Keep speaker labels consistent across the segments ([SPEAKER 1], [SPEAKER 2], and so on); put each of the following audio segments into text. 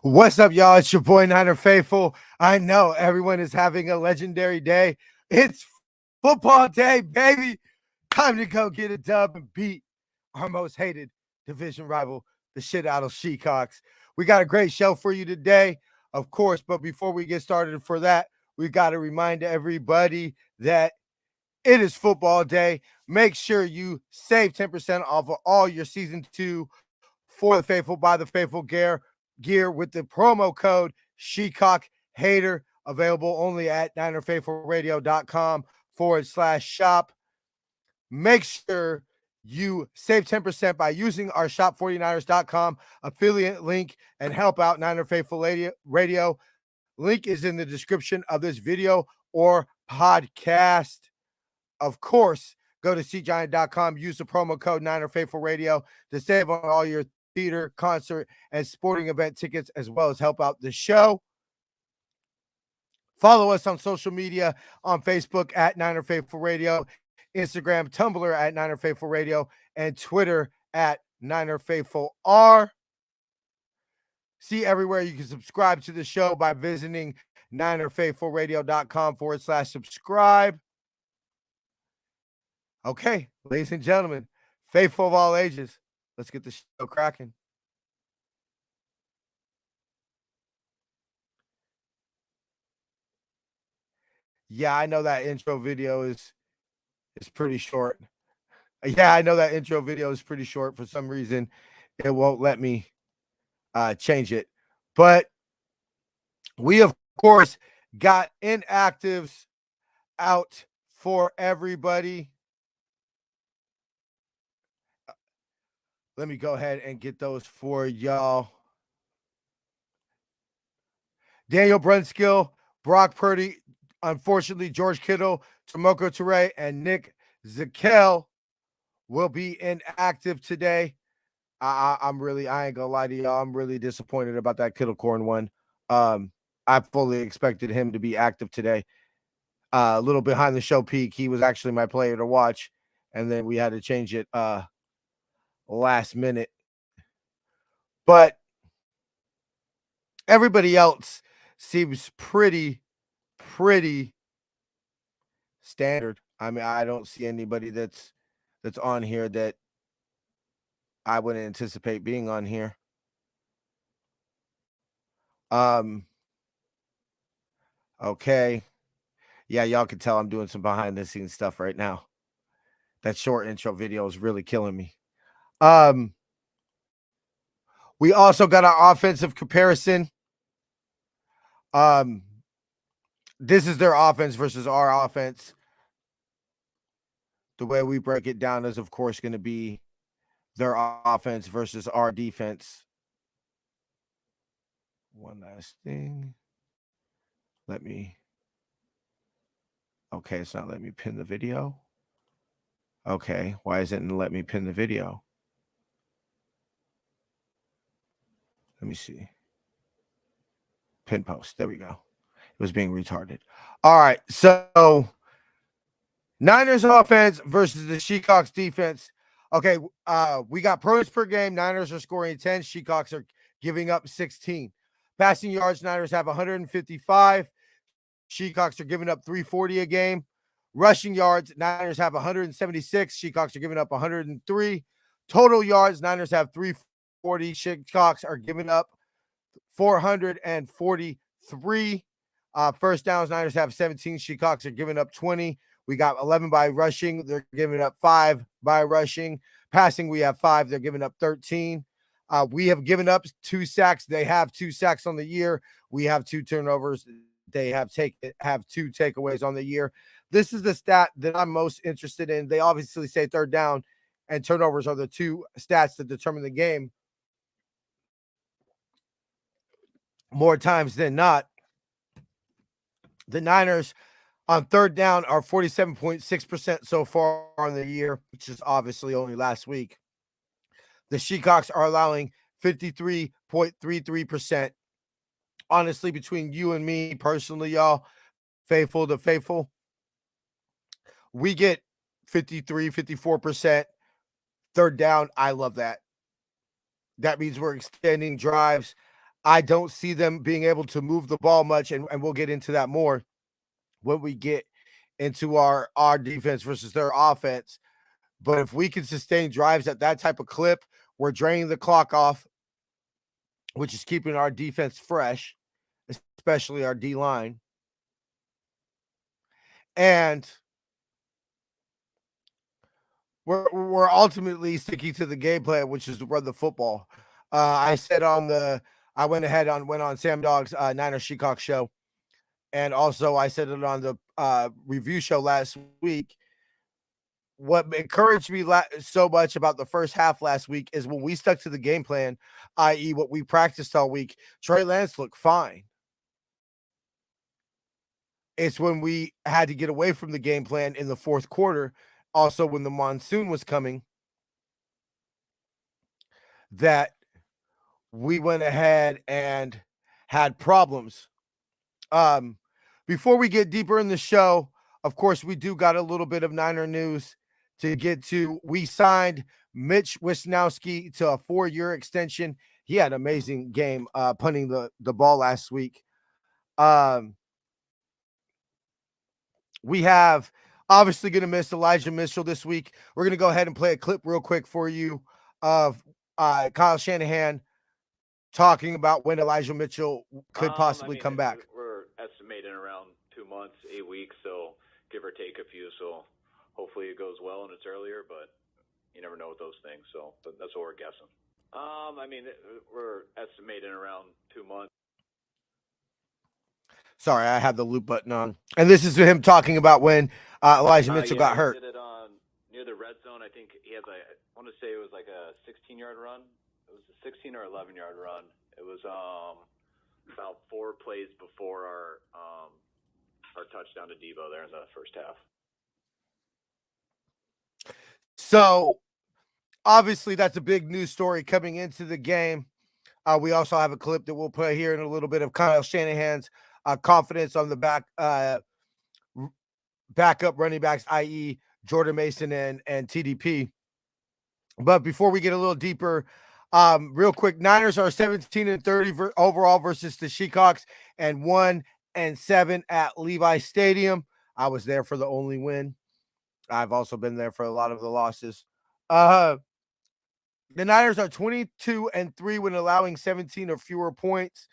[SPEAKER 1] What's up, y'all? It's your boy Niner Faithful. I know everyone is having a legendary day. It's football day, baby. Time to go get a dub and beat our most hated division rival, the shit out of Shecocks. We got a great show for you today, of course, but before we get started for that, we got to remind everybody that it is football day. Make sure you save 10% off of all your season 2 for the faithful by the faithful gear with the promo code Shecock Hater, available only at ninerfaithfulradio.com/shop. Make sure you save 10% by using our shop49ers.com affiliate link and help out Niner Faithful Radio. Link is in the description of this video or podcast. Of course, go to SeatGiant.com, use the promo code Niner Faithful Radio to save on all your theater, concert, and sporting event tickets, as well as help out the show. Follow us on social media on Facebook at Niner Faithful Radio, Instagram, Tumblr at Niner Faithful Radio, and Twitter at Niner Faithful R. See everywhere you can subscribe to the show by visiting ninerfaithfulradio.com/subscribe. Okay, ladies and gentlemen, faithful of all ages, let's get the show cracking. Yeah, I know that intro video is pretty short. Yeah, I know that intro video is pretty short. For some reason, it won't let me change it. But we, of course, got inactives out for everybody. Let me go ahead and get those for y'all. Daniel Brunskill, Brock Purdy, unfortunately, George Kittle, Tomoko Toure, and Nick Zakel will be inactive today. I ain't gonna lie to y'all, I'm really disappointed about that Kittle Corn one. I fully expected him to be active today. A little behind the show peak, he was actually my player to watch, and then we had to change it last minute. But everybody else seems pretty standard. I mean, I don't see anybody that's on here that I wouldn't anticipate being on here. Okay. Yeah, y'all can tell I'm doing some behind the scenes stuff right now. That short intro video is really killing me. We also got our offensive comparison. This is their offense versus our offense. The way we break it down is, of course, going to be their offense versus our defense. One last thing. Okay, it's not letting me pin the video. Okay, why isn't it letting me pin the video? Let me see. Pin post. There we go. It was being retarded. All right, so Niners offense versus the Shecocks defense. Okay, we got points per game. Niners are scoring 10. Shecocks are giving up 16. Passing yards, Niners have 155. Shecocks are giving up 340 a game. Rushing yards, Niners have 176. Shecocks are giving up 103. Total yards, Niners have 340. Shecocks are giving up 443. First downs, Niners have 17. Shecocks are giving up 20. We got 11 by rushing. They're giving up 5 by rushing. Passing, we have 5. They're giving up 13. We have given up 2 sacks. They have 2 sacks on the year. We have 2 turnovers. They have 2 takeaways on the year. This is the stat that I'm most interested in. They obviously say third down and turnovers are the 2 stats that determine the game more times than not. The Niners on third down are 47.6% so far on the year, which is obviously only last week. The Shecocks are allowing 53.33%. Honestly, between you and me personally, y'all, faithful to faithful, we get 53, 54% third down. I love that. That means we're extending drives. I don't see them being able to move the ball much, and we'll get into that more when we get into our defense versus their offense. But if we can sustain drives at that type of clip, we're draining the clock off, which is keeping our defense fresh, especially our D line. And we're ultimately sticking to the game plan, which is to run the football. I went on Sam Dog's Niner Shecocks show, and also I said it on the review show last week. What encouraged me so much about the first half last week is when we stuck to the game plan, i.e., what we practiced all week. Trey Lance looked fine. It's when we had to get away from the game plan in the fourth quarter, also when the monsoon was coming, that we went ahead and had problems. Um, Before we get deeper in the show, of course, we do got a little bit of Niner news to get to. We signed Mitch Wisnowski to a 4-year extension. He had an amazing game punting the ball last week. We have obviously going to miss Elijah Mitchell this week. We're going to go ahead and play a clip real quick for you of Kyle Shanahan talking about when Elijah Mitchell could possibly come back.
[SPEAKER 2] We're estimating around 2 months, 8 weeks, so give or take a few. So hopefully it goes well and it's earlier, but you never know with those things. So but that's what we're guessing. We're estimating around 2 months.
[SPEAKER 1] Sorry, I have the loop button on. And this is him talking about when Elijah Mitchell got hurt.
[SPEAKER 2] He did it on near the red zone. I think he has I want to say it was like a 16-yard run. It was a 16 or 11-yard run. It was about 4 plays before our touchdown to Devo there in the first half.
[SPEAKER 1] So obviously that's a big news story coming into the game. We also have a clip that we'll play here in a little bit of Kyle Shanahan's confidence on the backup running backs, i.e. Jordan Mason and TDP. But before we get a little deeper, real quick, Niners are 17-30 overall versus the Shecocks and 1-7 at Levi Stadium. I was there for the only win. I've also been there for a lot of the losses. The Niners are 22-3 when allowing 17 or fewer points.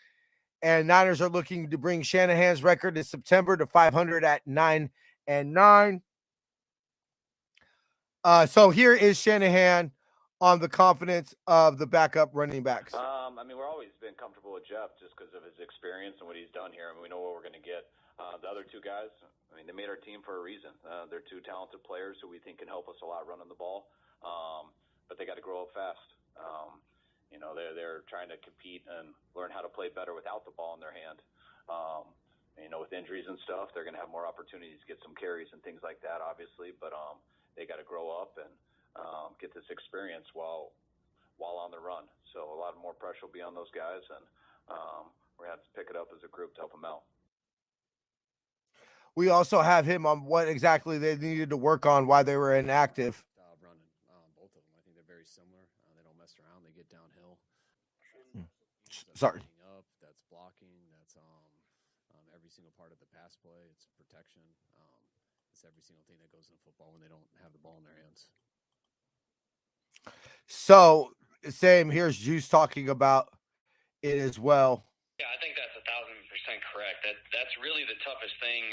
[SPEAKER 1] And Niners are looking to bring Shanahan's record in September to 500 at 9-9. So here is Shanahan on the confidence of the backup running backs.
[SPEAKER 2] We're always been comfortable with Jeff just because of his experience and what he's done here. We know what we're going to get. The other two guys, they made our team for a reason. They're two talented players who we think can help us a lot running the ball, but they got to grow up fast. They're trying to compete and learn how to play better without the ball in their hand. With injuries and stuff, they're going to have more opportunities to get some carries and things like that, obviously, but they got to grow up and get this experience while on the run. So a lot more pressure will be on those guys, and we're going to have to pick it up as a group to help them out.
[SPEAKER 1] We also have him on what exactly they needed to work on while they were inactive.
[SPEAKER 3] Running, both of them. I think they're very similar. They don't mess around. They get downhill.
[SPEAKER 1] Sorry.
[SPEAKER 3] Up, that's blocking. That's every single part of the pass play. It's protection. It's every single thing that goes in football when they don't have the ball in their hands.
[SPEAKER 1] So, same. Here's Juice talking about it as well.
[SPEAKER 4] Yeah, I think that's 1,000% correct. That's really the toughest thing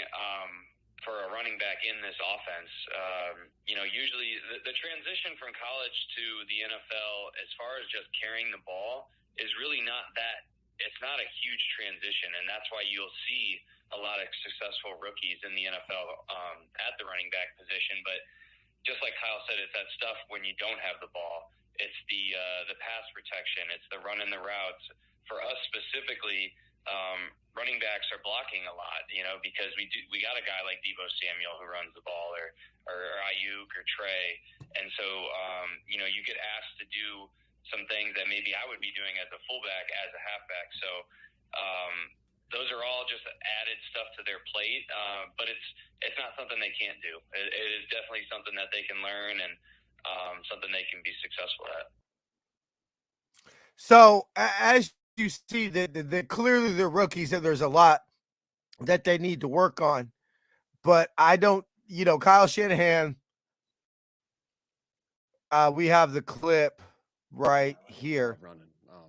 [SPEAKER 4] for a running back in this offense. Usually the transition from college to the NFL, as far as just carrying the ball, is really not that. It's not a huge transition, and that's why you'll see a lot of successful rookies in the NFL at the running back position. But just like Kyle said, it's that stuff when you don't have the ball. It's the pass protection. It's the run and the routes. For us specifically, running backs are blocking a lot, because we got a guy like Devo Samuel who runs the ball, or Ayuk or Trey, and so you get asked to do some things that maybe I would be doing as a fullback, as a halfback. So those are all just added stuff to their plate, but it's not something they can't do. It is definitely something that they can learn and something they can be successful at.
[SPEAKER 1] So as you see that clearly they're rookies and there's a lot that they need to work on. But I don't, Kyle Shanahan, we have the clip right here.
[SPEAKER 3] Running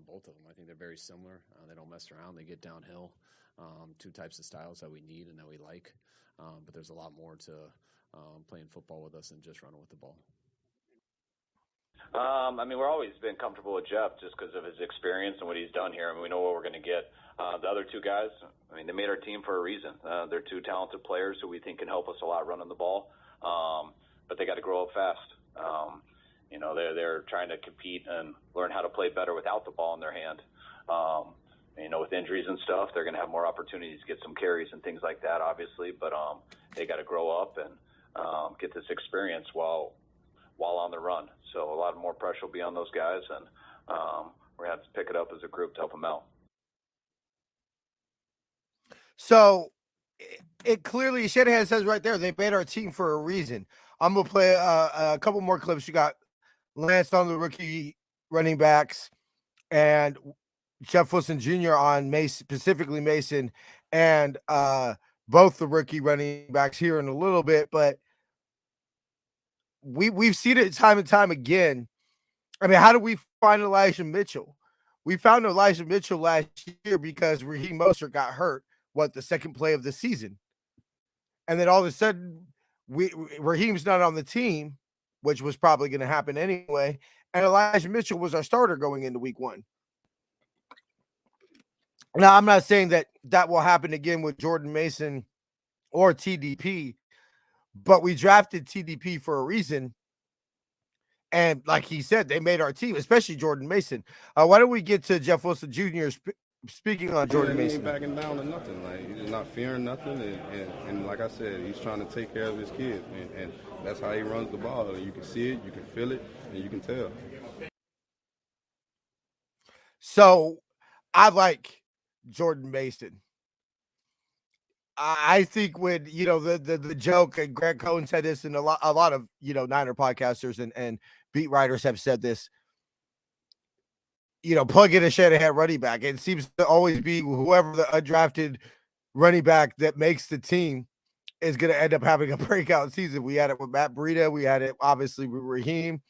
[SPEAKER 3] both of them. I think they're very similar. They don't mess around. They get downhill. Two types of styles that we need and that we like. But there's a lot more to playing football with us than just running with the ball.
[SPEAKER 2] We're always been comfortable with Jeff just because of his experience and what he's done here. We know what we're going to get. The other two guys, they made our team for a reason. They're two talented players who we think can help us a lot running the ball. But they got to grow up fast. They're trying to compete and learn how to play better without the ball in their hand. With injuries and stuff, they're going to have more opportunities to get some carries and things like that, obviously. But they got to grow up and get this experience while on the run. So a lot more pressure will be on those guys, and we're going to have to pick it up as a group to help them out.
[SPEAKER 1] So it clearly, Shanahan says right there, they made our team for a reason. I'm going to play a couple more clips. You got Lance on the rookie running backs and Jeff Wilson Jr. on Mason, specifically Mason, and both the rookie running backs here in a little bit. But we've seen it time and time again. How do we find Elijah Mitchell? We found Elijah Mitchell last year because Raheem Mostert got hurt, the second play of the season. And then all of a sudden, Raheem's not on the team, which was probably going to happen anyway. And Elijah Mitchell was our starter going into week 1. Now, I'm not saying that will happen again with Jordan Mason or TDP, but we drafted TDP for a reason. And like he said, they made our team, especially Jordan Mason. Why don't we get to Jeff Wilson Jr. Speaking on Jordan Mason?
[SPEAKER 5] He ain't backing down to nothing. He's not fearing nothing. And like I said, he's trying to take care of his kids. And that's how he runs the ball. And you can see it, you can feel it, and you can tell.
[SPEAKER 1] So I like Jordan Mason. I think when, the joke, and Greg Cohen said this, and a lot of, Niner podcasters and beat writers have said this, plug in a Shanahan running back. It seems to always be whoever the undrafted running back that makes the team is going to end up having a breakout season. We had it with Matt Breida. We had it, obviously, with Raheem.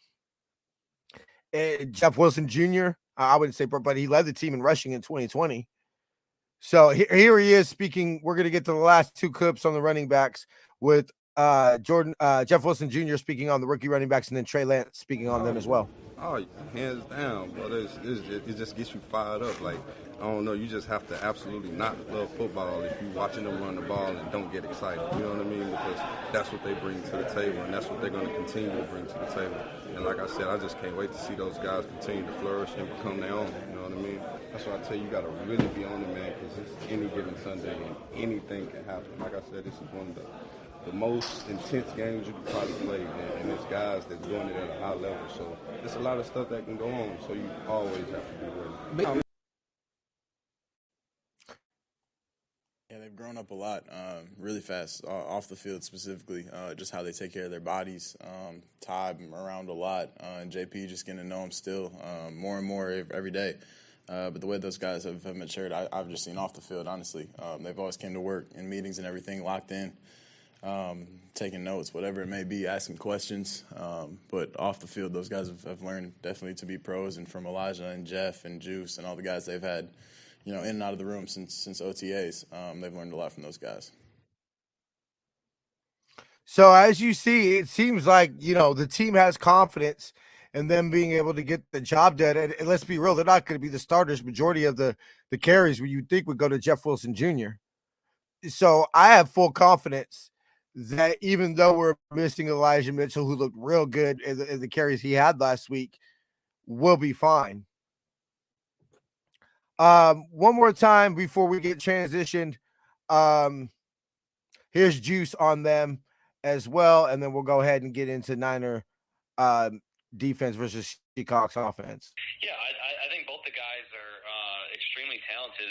[SPEAKER 1] And Jeff Wilson Jr., I wouldn't say, but he led the team in rushing in 2020. So here he is speaking. We're going to get to the last two clips on the running backs with Jeff Wilson Jr. speaking on the rookie running backs, and then Trey Lance speaking on them as well.
[SPEAKER 5] Oh, hands down, brother. It just gets you fired up. I don't know. You just have to absolutely not love football if you're watching them run the ball and don't get excited. You know what I mean? Because that's what they bring to the table, and that's what they're going to continue to bring to the table. And like I said, I just can't wait to see those guys continue to flourish and become their own. You know what I mean? That's why I tell you, you got to really be on it, man, because it's any given Sunday and anything can happen. Like I said, this is one of the most intense games you can probably play, and there's guys that's doing it at a high level. So there's a lot of stuff that can go on, so you always have to be ready.
[SPEAKER 6] Yeah, they've grown up a lot, really fast, off the field specifically, just how they take care of their bodies. Todd around a lot, and JP just getting to know him still more and more every day. But the way those guys have matured, I've just seen off the field, honestly. They've always came to work in meetings and everything, locked in, taking notes, whatever it may be, asking questions. But off the field, those guys have learned definitely to be pros, and from Elijah and Jeff and Juice and all the guys they've had, in and out of the room since OTAs, they've learned a lot from those guys.
[SPEAKER 1] So as you see, it seems like, the team has confidence in them being able to get the job done. And let's be real, they're not going to be the starters. Majority of the carries where you think would go to Jeff Wilson Jr. So I have full confidence that even though we're missing Elijah Mitchell, who looked real good in the carries he had last week, we'll be fine. One more time before we get transitioned. Here's Juice on them as well, and then we'll go ahead and get into Niner defense versus Shecocks offense.
[SPEAKER 4] Yeah, I think both the guys are extremely talented.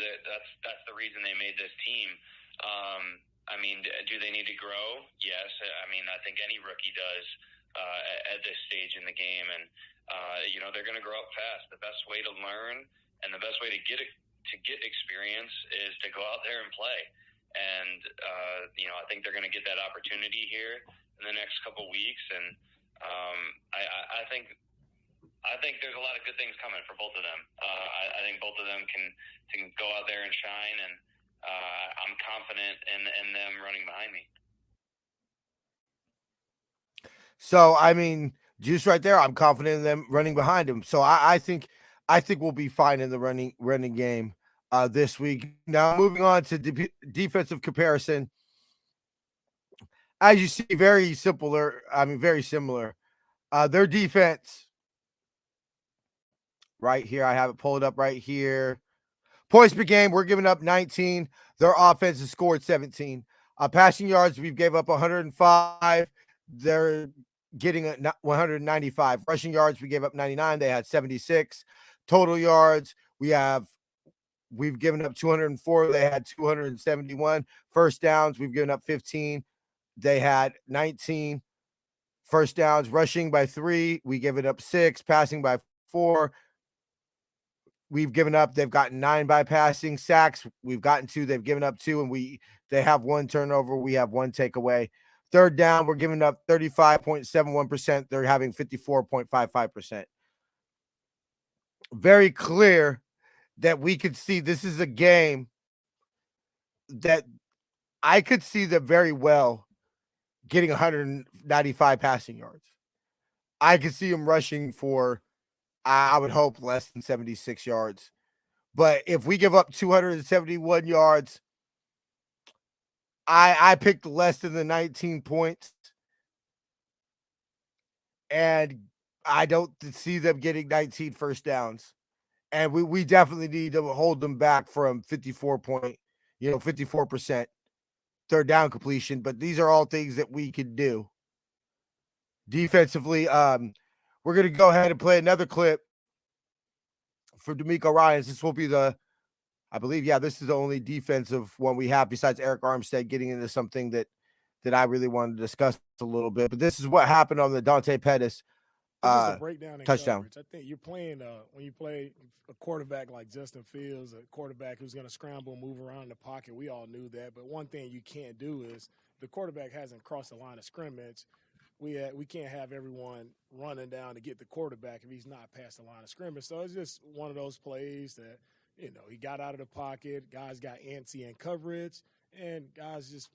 [SPEAKER 4] That's the reason they made this team. Do they need to grow? Yes. I think any rookie does at this stage in the game, and they're going to grow up fast. The best way to learn and the best way to get experience is to go out there and play. And I think they're going to get that opportunity here in the next couple weeks, and I think there's a lot of good things coming for both of them. I think both of them can go out there and shine, and I'm confident in them running behind me.
[SPEAKER 1] So, I mean, Juice right there, I'm confident in them running behind him. So I think we'll be fine in the running game this week. Now, moving on to defensive comparison. As you see, very similar. Their defense right here, I have it pulled up right here. Points per game, we're giving up 19. Their offense has scored 17. Passing yards, we've gave up 105. They're getting 195. Rushing yards, we gave up 99. They had 76. Total yards, we've given up 204. They had 271. First downs, we've given up 15. They had 19. First downs, rushing by 3. We give it up 6. Passing by 4. They've gotten 9 by passing. Sacks, we've gotten 2. They've given up 2, and they have 1 turnover. We have 1 takeaway. Third down, we're giving up 35.71%. They're having 54.55%. Very clear that we could see this is a game that I could see them very well getting 195 passing yards. I could see them rushing for, I would hope, less than 76 yards. But if we give up 271 yards, I picked less than the 19 points. And I don't see them getting 19 first downs. And we definitely need to hold them back from 54% third down completion. But these are all things that we can do. Defensively, we're going to go ahead and play another clip for DeMeco Ryans. This will be I believe, this is the only defensive one we have besides Eric Armstead getting into something that I really wanted to discuss a little bit. But this is what happened on the Dante Pettis
[SPEAKER 7] breakdown
[SPEAKER 1] touchdown.
[SPEAKER 7] Coverage. I think you're playing when you play a quarterback like Justin Fields, a quarterback who's going to scramble and move around in the pocket. We all knew that. But one thing you can't do is the quarterback hasn't crossed the line of scrimmage. We can't have everyone running down to get the quarterback if he's not past the line of scrimmage. So it's just one of those plays that, he got out of the pocket, guys got antsy in coverage, and guys just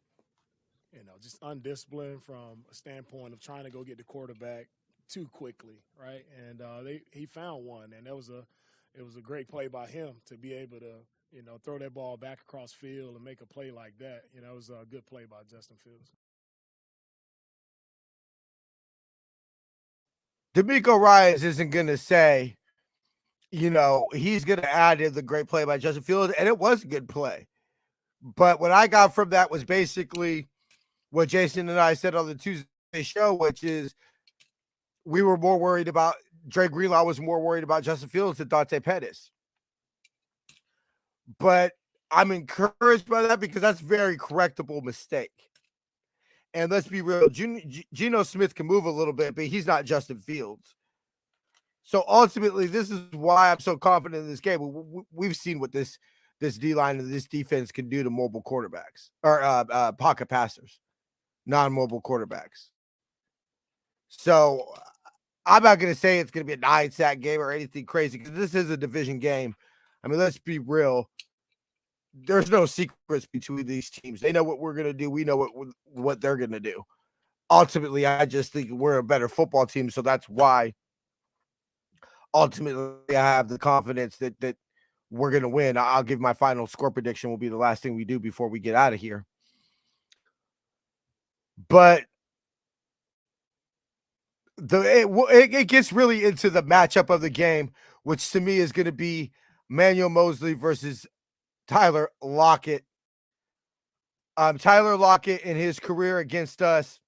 [SPEAKER 7] undisciplined from a standpoint of trying to go get the quarterback too quickly, right? And he found one, and it was a great play by him to be able to, throw that ball back across field and make a play like that. It was a good play by Justin Fields.
[SPEAKER 1] DeMeco Ryans isn't going to say, he's going to add in the great play by Justin Fields, and it was a good play. But what I got from that was basically what Jason and I said on the Tuesday show, which is we were more worried about Dre Greenlaw was more worried about Justin Fields than Dante Pettis. But I'm encouraged by that because that's a very correctable mistake. And let's be real, Geno Smith can move a little bit, but he's not Justin Fields. So ultimately, this is why I'm so confident in this game. We've seen what this D-line and this defense can do to mobile quarterbacks or pocket passers, non-mobile quarterbacks. So I'm not going to say it's going to be a 9-sack game or anything crazy because this is a division game. I mean, let's be real. There's no secrets between these teams. They know what we're going to do. We know what they're going to do. Ultimately, I just think we're a better football team, so that's why ultimately I have the confidence that we're going to win. I'll give my final score prediction will be the last thing we do before we get out of here. But it gets really into the matchup of the game, which to me is going to be Manuel Mosley versus Tyler Lockett. Tyler Lockett in his career against us,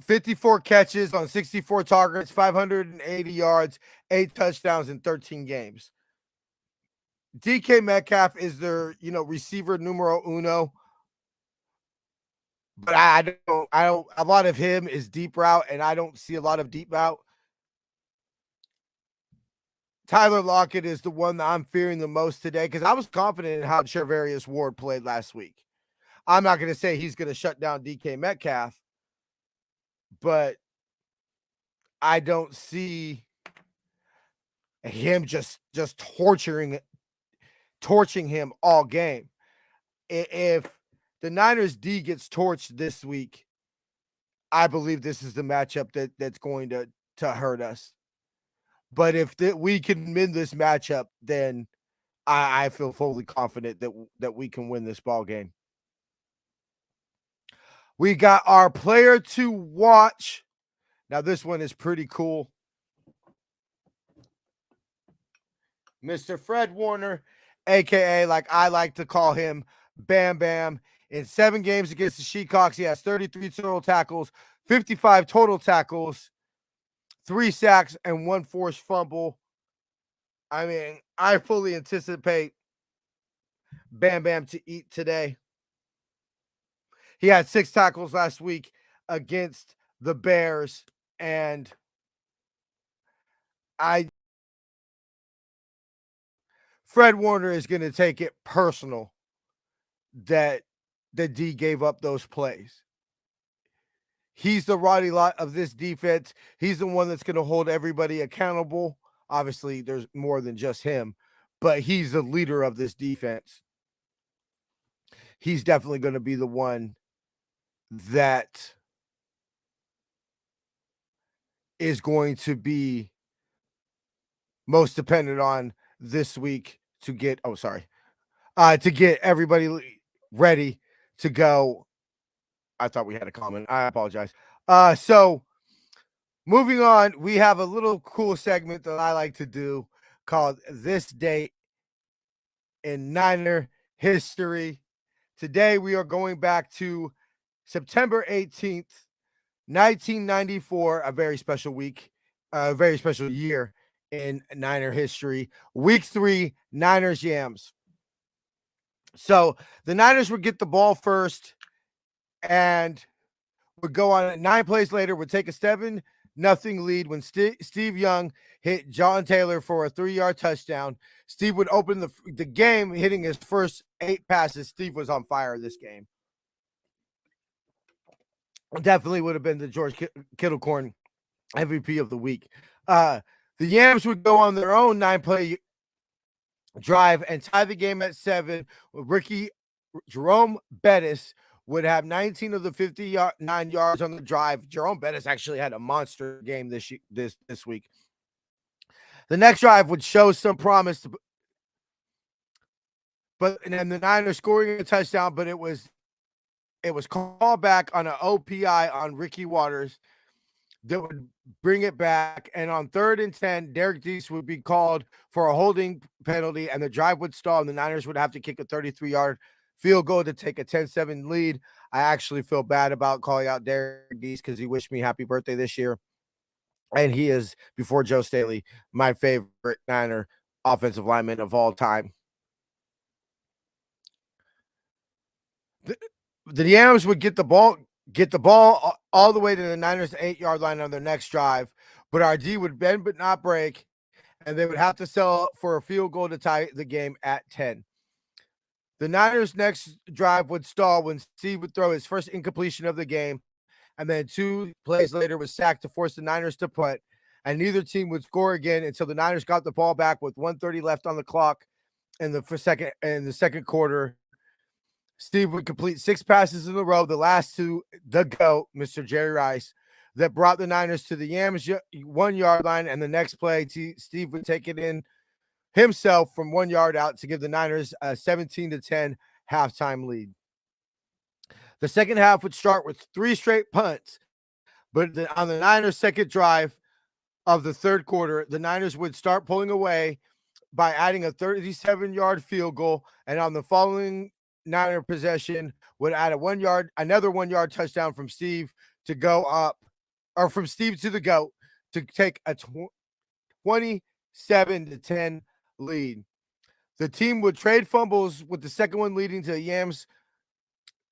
[SPEAKER 1] 54 catches on 64 targets, 580 yards, 8 touchdowns in 13 games. DK Metcalf is their, receiver numero uno. But I don't, a lot of him is deep route, and I don't see a lot of deep route. Tyler Lockett is the one that I'm fearing the most today because I was confident in how Charvarius Ward played last week. I'm not going to say he's going to shut down DK Metcalf, but I don't see him just torching him all game. If the Niners D gets torched this week, I believe this is the matchup that's going to hurt us. But if we can win this matchup, then I feel fully confident that we can win this ball game. We got our player to watch. Now, this one is pretty cool. Mr. Fred Warner, a.k.a. like I like to call him, Bam Bam. In 7 games against the Shecocks, he has 33 total tackles, 55 total tackles, 3 sacks, and 1 forced fumble. I mean, I fully anticipate Bam Bam to eat today. He had 6 tackles last week against the Bears, and Fred Warner is going to take it personal that the D gave up those plays. He's the Roddy Lott of this defense. He's the one that's going to hold everybody accountable. Obviously, there's more than just him, but he's the leader of this defense. He's definitely going to be the one that is going to be most dependent on this week to get to get everybody ready to go. I thought we had a comment. I apologize. So moving on, we have a little cool segment that I like to do called This Date in Niner History. Today we are going back to September 18th, 1994, a very special week, a very special year in Niner history. Week 3, Niners Yams. So the Niners would get the ball first and would go on 9 plays later, would take a 7-0 lead when Steve Young hit John Taylor for a 3-yard touchdown. Steve would open the game, hitting his first 8 passes. Steve was on fire this game. Definitely would have been the George Kittlecorn MVP of the week. The Yams would go on their own 9-play drive and tie the game at 7. Jerome Bettis would have 19 of the 59 yards on the drive. Jerome Bettis actually had a monster game this week. The next drive would show some promise, and then the Niners scoring a touchdown, but it was called back on an OPI on Ricky Waters that would bring it back. And on 3rd and 10, Derek Deese would be called for a holding penalty, and the drive would stall, and the Niners would have to kick a 33-yard field goal to take a 10-7 lead. I actually feel bad about calling out Derek Deese because he wished me happy birthday this year. And he is, before Joe Staley, my favorite Niner offensive lineman of all time. The Yams would get the ball all the way to the Niners' 8-yard line on their next drive, but our D would bend but not break, and they would have to settle for a field goal to tie the game at 10. The Niners' next drive would stall when Steve would throw his first incompletion of the game, and then 2 plays later was sacked to force the Niners to punt, and neither team would score again until the Niners got the ball back with 1:30 left on the clock in the second quarter. Steve would complete 6 passes in a row, the last 2, the GOAT, Mr. Jerry Rice, that brought the Niners to the Yams 1-yard line, and the next play, Steve would take it in himself from 1 yard out to give the Niners a 17-10 halftime lead. The second half would start with 3 straight punts, but on the Niners' second drive of the third quarter, the Niners would start pulling away by adding a 37-yard field goal, and on the following Niner possession would add another 1-yard touchdown from Steve to go up, or from Steve to the GOAT to take a 27-10 lead. The team would trade fumbles with the second one leading to the Yams'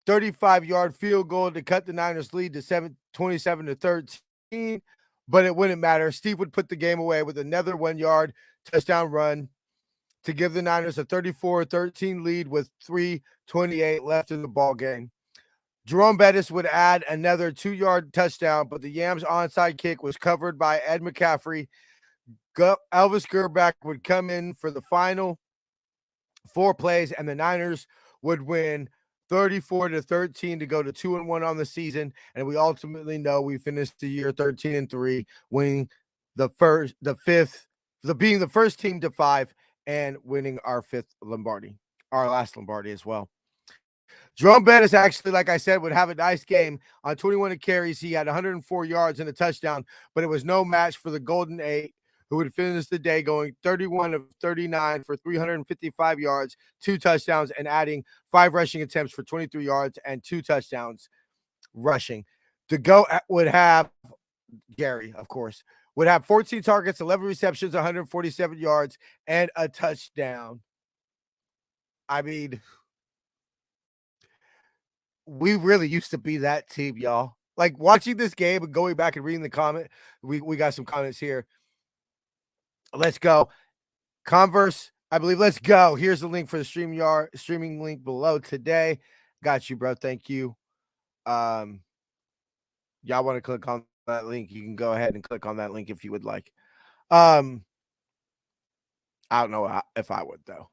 [SPEAKER 1] 35-yard field goal to cut the Niners lead to 27-13. but it wouldn't matter. Steve would put the game away with another 1-yard touchdown run to give the Niners a 34-13 lead with 3:28 left in the ball game. Jerome Bettis would add another 2-yard touchdown, but the Yams onside kick was covered by Ed McCaffrey. Elvis Gerback would come in for the final 4 plays, and the Niners would win 34-13 to go to 2-1 on the season. And we ultimately know we finished the year 13-3, winning being the first team to 5 and winning our 5th Lombardi, our last Lombardi as well. Jerome Bettis actually, like I said, would have a nice game. On 21 carries, he had 104 yards and a touchdown, but it was no match for the Golden 8, who would finish the day going 31 of 39 for 355 yards, 2 touchdowns, and adding 5 rushing attempts for 23 yards and 2 touchdowns rushing. The GOAT would have, Gary, of course, would have 14 targets, 11 receptions, 147 yards, and a touchdown. I mean, we really used to be that team, y'all. Like, watching this game and going back and reading the comment, we got some comments here. Let's go. Converse, I believe. Let's go. Here's the link for the streaming link below today. Got you, bro. Thank you. Y'all want to click on that link, you can go ahead and click on that link if you would like. I don't know if I would, though.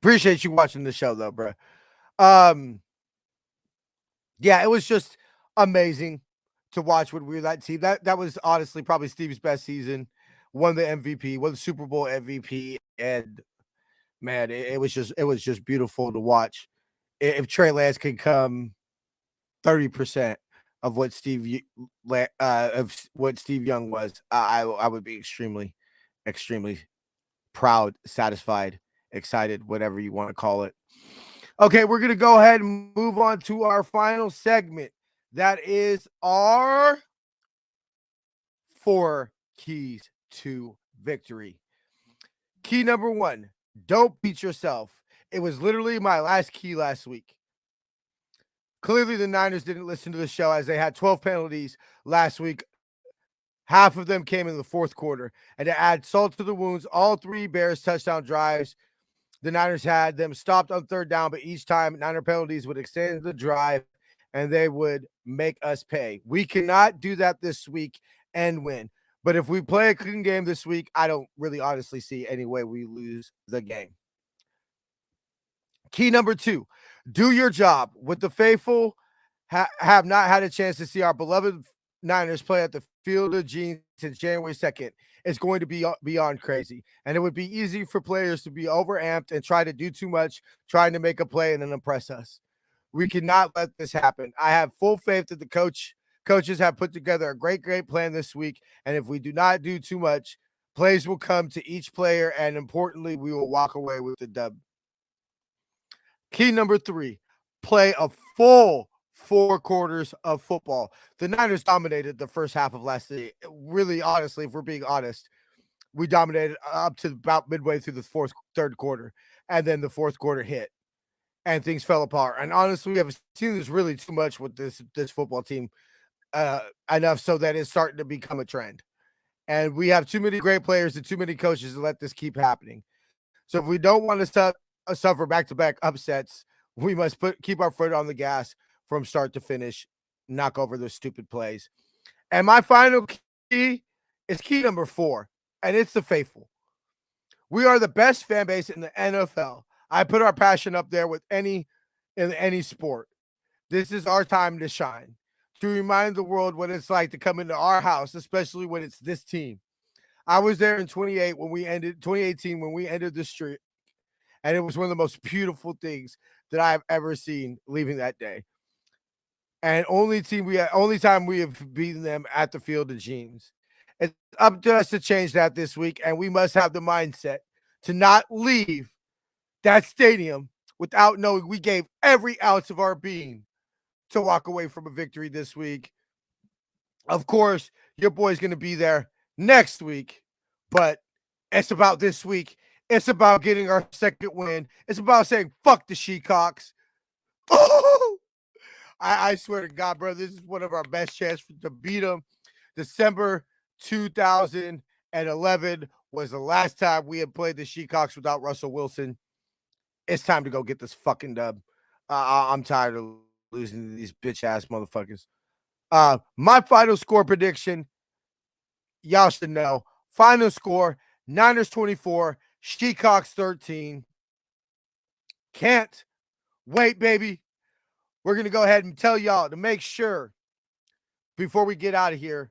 [SPEAKER 1] Appreciate you watching the show, though, bro. Yeah, it was just amazing to watch when we were that team. That was honestly probably Steve's best season. Won the MVP, won the Super Bowl MVP, and man, it was just beautiful to watch. If Trey Lance could come 30% of what Steve Young was, I would be extremely proud, satisfied, excited, whatever you want to call it. Okay, we're going to go ahead and move on to our final segment. That is our 4 keys to victory. Key number 1, don't beat yourself. It was literally my last key last week. Clearly, the Niners didn't listen to the show as they had 12 penalties last week. Half of them came in the fourth quarter. And to add salt to the wounds, all 3 Bears touchdown drives, the Niners had them stopped on 3rd down, but each time Niner penalties would extend the drive and they would make us pay. We cannot do that this week and win. But if we play a clean game this week, I don't really honestly see any way we lose the game. Key number 2, do your job. With the faithful have not had a chance to see our beloved Niners play at the Field of Dreams since January 2nd. It's going to be beyond crazy. And it would be easy for players to be overamped and try to do too much, trying to make a play and then impress us. We cannot let this happen. I have full faith that the coaches have put together a great plan this week. And if we do not do too much, plays will come to each player. And importantly, we will walk away with the dub. Key number 3, play a full 4 quarters of football. The Niners dominated the first half of last season. Really, honestly, if we're being honest, we dominated up to about midway through the third quarter. And then the fourth quarter hit and things fell apart. And honestly, we haven't seen this really too much with this football team enough so that it's starting to become a trend. And we have too many great players and too many coaches to let this keep happening. So if we don't want to suffer back-to-back upsets, we must keep our foot on the gas from start to finish, knock over those stupid plays. And my final key is key number 4, and it's the faithful. We are the best fan base in the NFL. I put our passion up there with in any sport. This is our time to shine, to remind the world what it's like to come into our house, especially when it's this team. I was there in 2018 when we ended the streak, and it was one of the most beautiful things that I've ever seen leaving that day. And only time we have beaten them at the Field of Dreams. It's up to us to change that this week, and we must have the mindset to not leave that stadium without knowing we gave every ounce of our being to walk away from a victory this week. Of course, your boy's going to be there next week, but it's about this week. It's about getting our second win. It's about saying, fuck the Shecocks. Oh! I swear to God, bro, this is one of our best chances to beat them. December 2011 was the last time we had played the Shecocks without Russell Wilson. It's time to go get this fucking dub. I'm tired of losing to these bitch-ass motherfuckers. My final score prediction, y'all should know. Final score, Niners 24, Shecocks 13. Can't wait, baby. We're going to go ahead and tell y'all to make sure, before we get out of here,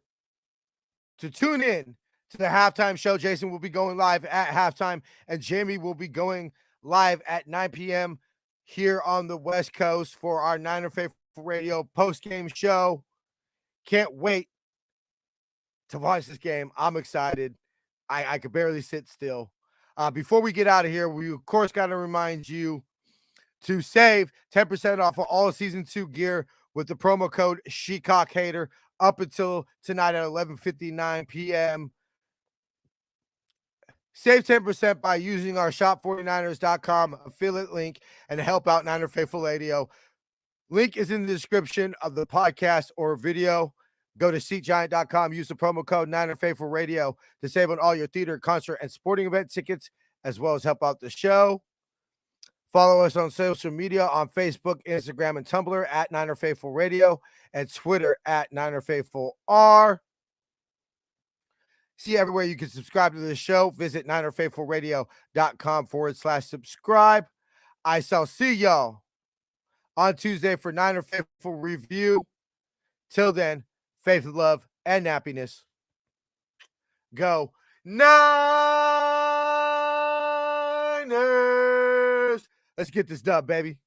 [SPEAKER 1] to tune in to the halftime show. Jason will be going live at halftime, and Jamie will be going live at 9 p.m. here on the West Coast for our Niner Faithful Radio post-game show. Can't wait to watch this game. I'm excited. I could barely sit still. Before we get out of here, we, of course, got to remind you to save 10% off of all season 2 gear with the promo code ShecockHater up until tonight at 11:59 p.m. Save 10% by using our shop49ers.com affiliate link and help out Niner Faithful Radio. Link is in the description of the podcast or video. Go to SeatGiant.com. Use the promo code Niner Faithful Radio to save on all your theater, concert, and sporting event tickets, as well as help out the show. Follow us on social media on Facebook, Instagram, and Tumblr at Niner Faithful Radio and Twitter at Niner Faithful R. See everywhere you can subscribe to the show. Visit NinerFaithfulRadio.com/subscribe. I shall see y'all on Tuesday for Niner Faithful Review. Till then, faith, love, and happiness. Go Niners! Let's get this dub, baby.